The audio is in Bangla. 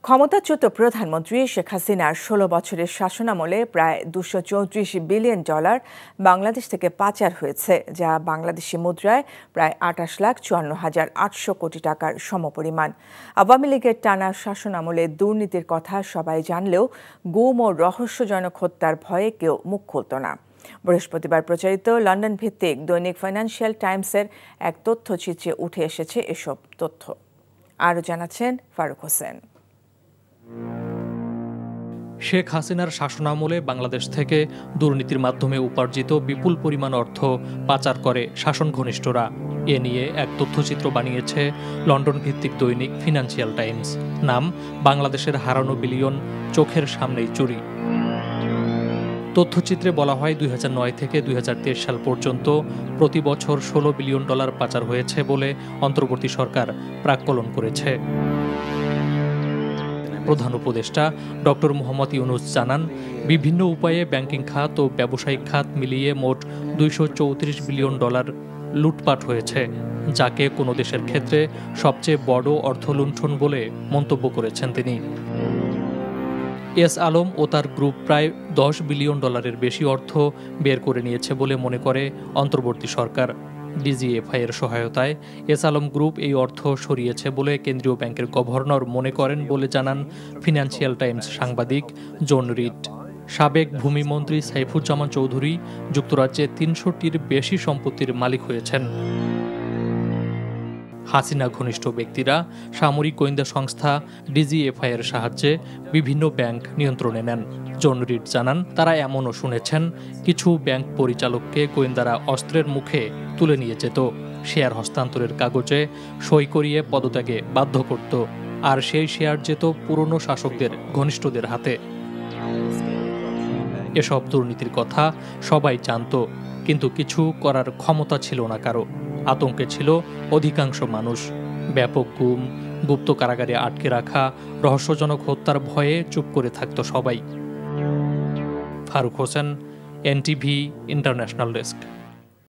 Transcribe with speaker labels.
Speaker 1: ক্ষমতাচ্যুত প্রধানমন্ত্রী শেখ হাসিনার ১৬ বছরের শাসনামলে প্রায় $২৩৪ বিলিয়ন বাংলাদেশ থেকে পাচার হয়েছে, যা বাংলাদেশি মুদ্রায় প্রায় ২৮,৫৪,৮০০ কোটি টাকার সমপরিমাণ। আওয়ামী লীগের টানা শাসনামলে দুর্নীতির কথা সবাই জানলেও গুম ও রহস্যজনক হত্যার ভয়ে কেউ মুখ খুলত না। বৃহস্পতিবার প্রচারিত লন্ডন ভিত্তিক দৈনিক ফাইন্যান্সিয়াল টাইমসের এক তথ্যচিত্রে উঠে এসেছে এসব তথ্য। আরও জানাচ্ছেন ফারুক হোসেন।
Speaker 2: শেখ হাসিনার শাসনামলে বাংলাদেশ থেকে দুর্নীতির মাধ্যমে উপার্জিত বিপুল পরিমাণ অর্থ পাচার করে শাসন ঘনিষ্ঠরা। এ নিয়ে এক তথ্যচিত্র বানিয়েছে লন্ডন ভিত্তিক দৈনিক ফিনান্সিয়াল টাইমস। নাম বাংলাদেশের হারানো বিলিয়ন, চোখের সামনেই চুরি। তথ্যচিত্রে বলা হয় ২০০৯ থেকে ২০২৩ সাল পর্যন্ত প্রতি বছর $১৬ বিলিয়ন পাচার হয়েছে বলে অন্তর্বর্তী সরকার প্রাক্কলন করেছে। প্রধান উপদেষ্টা ডক্টর মোহাম্মদ ইউনুস জানান, বিভিন্ন উপায়ে ব্যাংকিং খাত ও ব্যবসায়িক খাত মিলিয়ে মোট $২৩৪ বিলিয়ন লুটপাট হয়েছে, যাকে কোনো দেশের ক্ষেত্রে সবচেয়ে বড় অর্থলুণ্ঠন বলে মন্তব্য করেছেন তিনি। এস আলম ও তার গ্রুপ প্রায় $10 বিলিয়ন বেশি অর্থ বের করে নিয়েছে বলে মনে করে অন্তর্বর্তী সরকার। ডিজিএফআই এর সহায়তায় এস আলম গ্রুপ এই অর্থ সরিয়েছে বলে কেন্দ্রীয় ব্যাংকের গভর্নর মনে করেন বলে জানান ফিনান্সিয়াল টাইমস সাংবাদিক জন রিড। সাবেক ভূমিমন্ত্রী সাইফুজ্জামান চৌধুরী যুক্তরাজ্যে ৩০০টির বেশি সম্পত্তির মালিক হয়েছেন। হাসিনা ঘনিষ্ঠ ব্যক্তিরা সামরিক গোয়েন্দা সংস্থা ডিজিএফআই এর সাহায্যে বিভিন্ন ব্যাংক নিয়ন্ত্রণে নেন। জন রিড জানান, তারা এমনও শুনেছেন কিছু ব্যাংক পরিচালককে গোয়েন্দারা অস্ত্রের মুখে তুলে নিয়ে যেত, শেয়ার হস্তান্তরের কাগজে সই করিয়ে পদত্যাগে বাধ্য করত, আর সেই শেয়ার যেত পুরনো শাসকদের ঘনিষ্ঠদের হাতে। এসব দুর্নীতির কথা সবাই জানত, কিন্তু কিছু করার ক্ষমতা ছিল না কারো। আতঙ্কে ছিল অধিকাংশ মানুষ। ব্যাপক গুম, গুপ্ত কারাগারে আটকে রাখা, রহস্যজনক হত্যার ভয়ে চুপ করে থাকত সবাই। Faruk Hossain, NTV international desk.